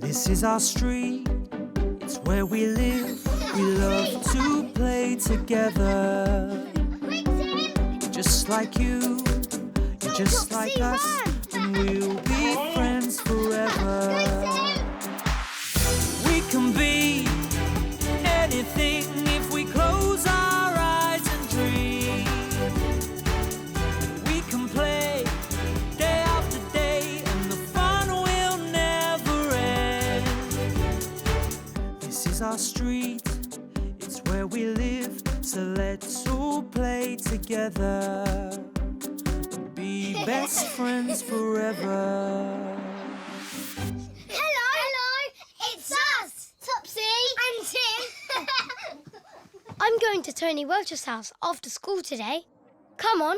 This is our street, it's where we live. We love to play together. Just like you, you're just like us, and we'll be friends forever. We can be anything if we close our eyes and dream. We can play day after day, and the fun will never end. This is our street, it's where we live, so let's all play together and be best friends forever. I'm going to Tony Welch's house after school today. Come on.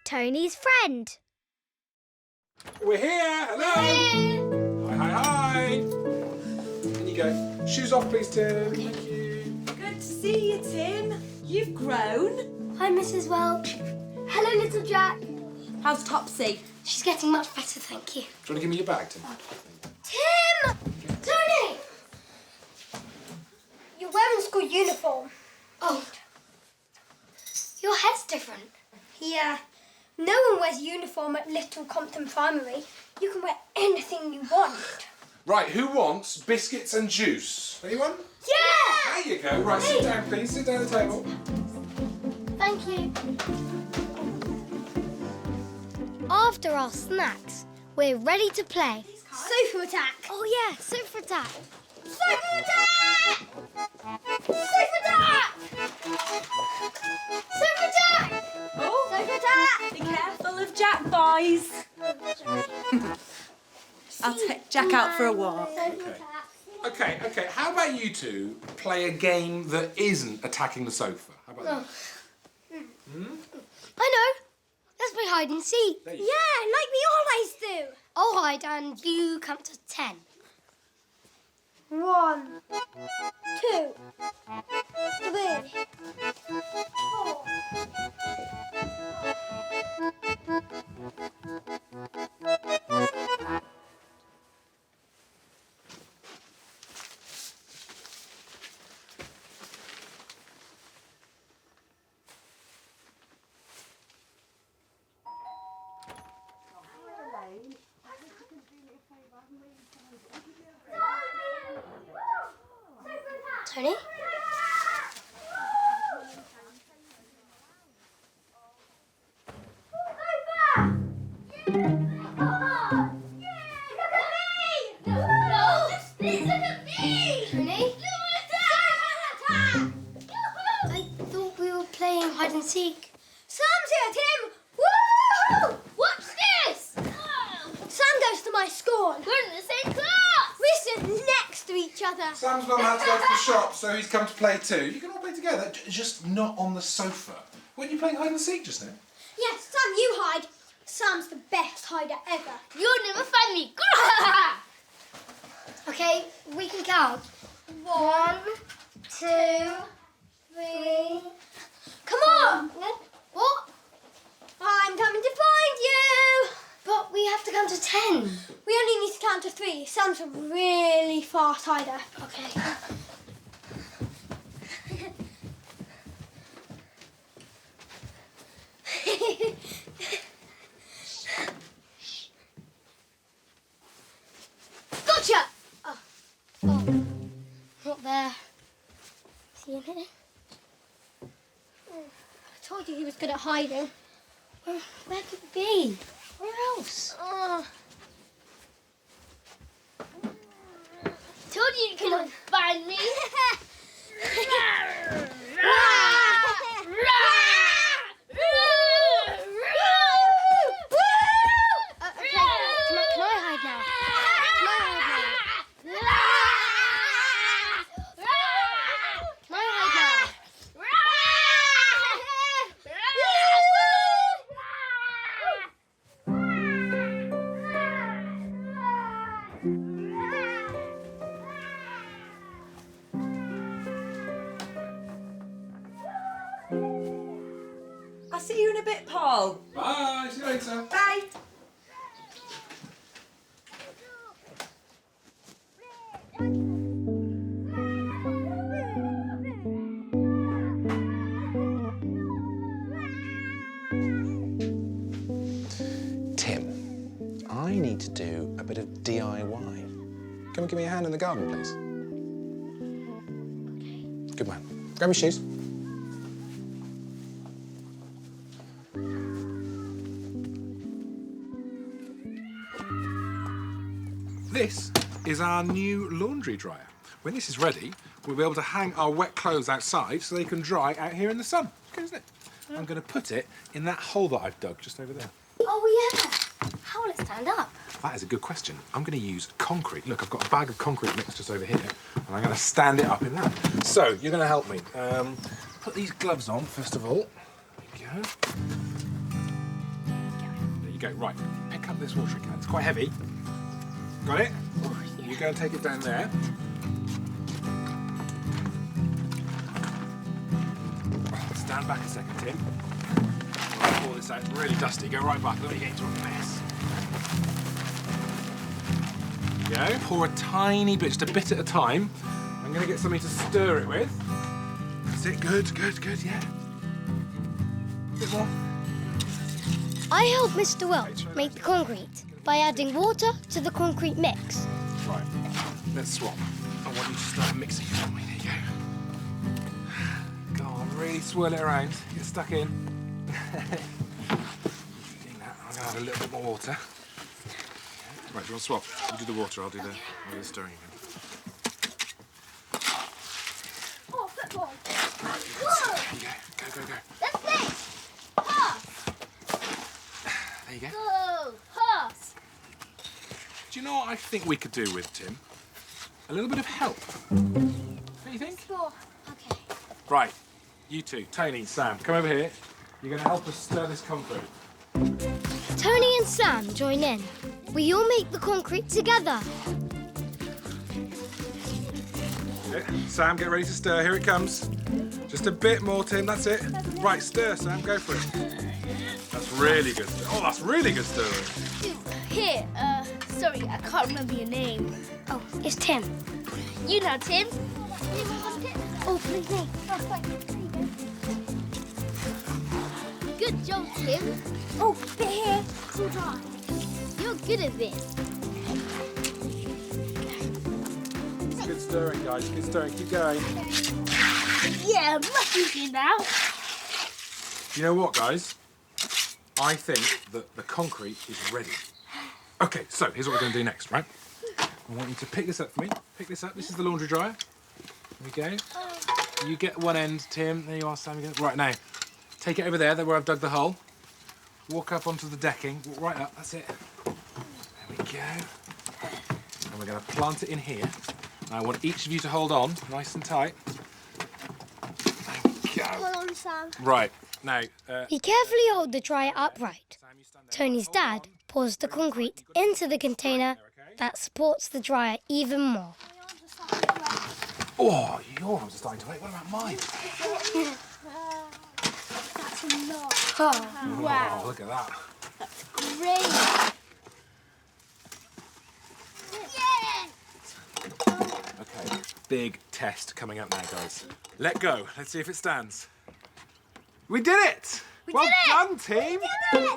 Tony's friend. We're here! Hello! Hi, hi, hi! In you go. Shoes off, please, Tim. Thank you. Good to see you, Tim. You've grown. Hi, Mrs Welch. Hello, little Jack. How's Topsy? She's getting much better, thank you. Do you want to give me your bag, Tim? Tim! Tony! You're wearing school uniform. Oh. Your hair's different. Yeah. No one wears uniform at Little Compton Primary. You can wear anything you want. Right, who wants biscuits and juice? Anyone? Yeah! There you go. Right, sit down, please. Sit down at the table. Thank you. After our snacks, we're ready to play. Sofa attack. Oh yeah, sofa attack. Sofa attack! Sofa attack! Sofa attack! Oh, Sofa attack! be careful of Jack, boys. I'll take Jack out for a walk. Okay. How about you two play a game that isn't attacking the sofa? How about that? I know. Let's play hide and seek. There you go. Yeah, like we always do. I'll hide and you count to 10. 1, 2, 3, 4. Tony? I thought we were playing hide and seek. Sam's here, Tim! Woo! What's this? Sam goes to my school. We're in the same class. We sit next to each other. Sam's not allowed to go to the shop, so he's come to play too. You can all play together, just not on the sofa. Weren't you playing hide and seek just now? Yes, Sam, you hide. Sam's the best hider ever. You'll never find me. Okay, we can count. 1, 2, 3. Come on! What? I'm coming to find you! But we have to count to 10. We only need to count to 3. Sam's a really fast hider. Okay. Gotcha! Oh, not there. Is he in here? I told you he was good at hiding. Where could he be? Where else? Told you you couldn't find me. Can I hide now? Can I hide now? Can I hide I'll see you in a bit, Paul. Bye, see you later. Bye. come and give me a hand in the garden, please? Good man. Grab your shoes. This is our new laundry dryer. When this is ready, we'll be able to hang our wet clothes outside so they can dry out here in the sun. Good, isn't it? I'm going to put it in that hole that I've dug just over there. Oh, yeah. How will it stand up? That is a good question. I'm going to use concrete. Look, I've got a bag of concrete mix just over here, and I'm going to stand it up in that. So, you're going to help me. Put these gloves on, first of all. There you go. There you go. Right, pick up this watering can. It's quite heavy. Got it? Oh, yeah. You go and take it down there. Stand back a second, Tim. I'll pour this out. Really dusty. Go right back. Let me get into a mess. There you go. Pour a tiny bit, just a bit at a time. I'm going to get something to stir it with. That's it. Good, good, good. Yeah. A bit more. I helped Mr Welch make the concrete by adding water to the concrete mix. Right. Let's swap. I want you to start mixing it for me. There you go. Go on, really swirl it around. Get stuck in. Doing that. I'm going to add a little bit more water. Right, do you want to swap? You do the water, I'll do the stirring again. Oh, football. Right, Whoa. there you go. Go, go, go. Let's play. Pass. There you go. Go. Pass. Do you know what I think we could do with Tim? A little bit of help. What do you think? Score. Okay. Right, you two, Tony, Sam, come over here. You're going to help us stir this concrete. Tony and Sam join in. We all make the concrete together. Okay. Sam, get ready to stir. Here it comes. Just a bit more, Tim. That's it. Right, stir, Sam. Go for it. That's really good. Oh, that's really good stirring. Here, sorry, I can't remember your name. Oh, it's Tim. You know Tim. Oh, please me. Good job, Tim. Oh, bit here. Cool dry. You're good at this. It's good stirring, guys. Good stirring. Keep going. Yeah, much easier now. You know what, guys? I think that the concrete is ready. Okay, so here's what we're going to do next, right? I want you to pick this up for me. Pick this up. This is the laundry dryer. There we go. You get one end, Tim. There you are, Sam. Right, now, take it over there, where I've dug the hole. Walk up onto the decking. Walk right up. That's it. There we go. And we're going to plant it in here. Now, I want each of you to hold on, nice and tight. There we go. Hold on, Sam. Right, now... He carefully hold the dryer upright. Tony's dad pours the concrete into the container that supports the dryer even more. Oh, your arms are starting to ache. What about mine? That's a lot. Wow. Oh, look at that. Great. Okay, big test coming up now, guys. Let go. Let's see if it stands. We did it! Well done, team! Good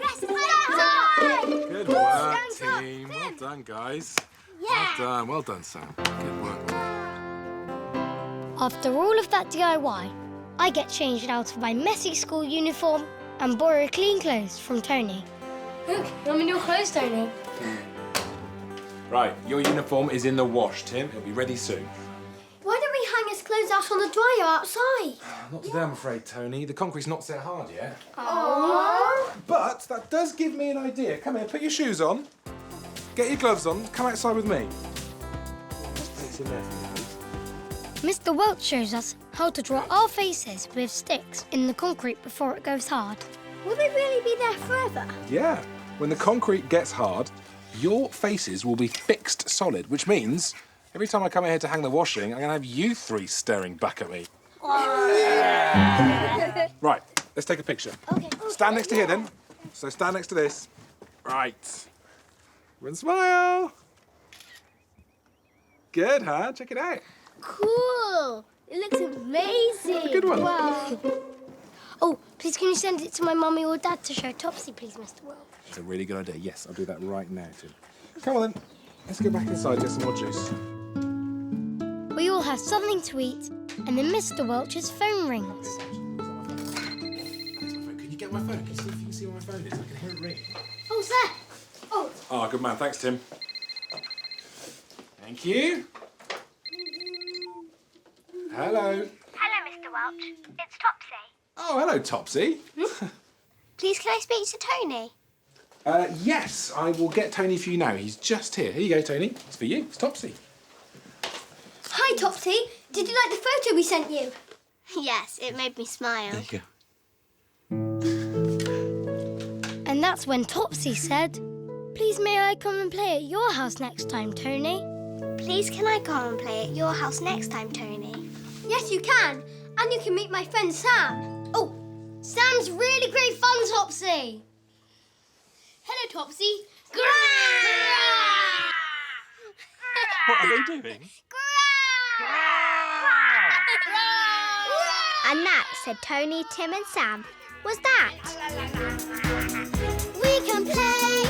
work, team. Well done, guys. Well done, Sam. Good work. After all of that DIY, I get changed out of my messy school uniform and borrow clean clothes from Tony. Look, I'm in your clothes, Tony. Right, your uniform is in the wash, Tim. It'll be ready soon. Why don't we hang his clothes out on the dryer outside? Not today, I'm afraid, Tony. The concrete's not set hard yet. Aww. But that does give me an idea. Come here, put your shoes on. Get your gloves on. Come outside with me. Just place in there for me, please. Mr Welch shows us how to draw our faces with sticks in the concrete before it goes hard. Will they really be there forever? Yeah. When the concrete gets hard, your faces will be fixed solid, which means every time I come in here to hang the washing, I'm going to have you three staring back at me. Right, let's take a picture. Okay. Stand next to here, then. So stand next to this. Right. And smile. Good, huh? Check it out. Cool. It looks amazing. Good one. Wow. Oh, please can you send it to my mummy or dad to show Topsy, please, Mr Welch? It's a really good idea. Yes, I'll do that right now, Tim. Come on, then. Let's go back inside, get some more juice. We all have something to eat, and then Mr Welch's phone rings. Can you get my phone? Can you see if you can see where my phone is? I can hear it ring. Oh, sir. Oh. Oh, good man. Thanks, Tim. Thank you. Hello. Hello, Mr Welch. It's Topsy. Oh, hello, Topsy. Please, can I speak to Tony? Yes, I will get Tony for you now. He's just here. Here you go, Tony. It's for you. It's Topsy. Hi, Topsy. Did you like the photo we sent you? Yes, it made me smile. There you go. And that's when Topsy said, "Please may I come and play at your house next time, Tony?" Please, can I come and play at your house next time, Tony? Yes, you can. And you can meet my friend Sam. Oh, Sam's really great fun, Topsy. Hello, Topsy. What are they doing? And that, said Tony, Tim and Sam, was that. We can play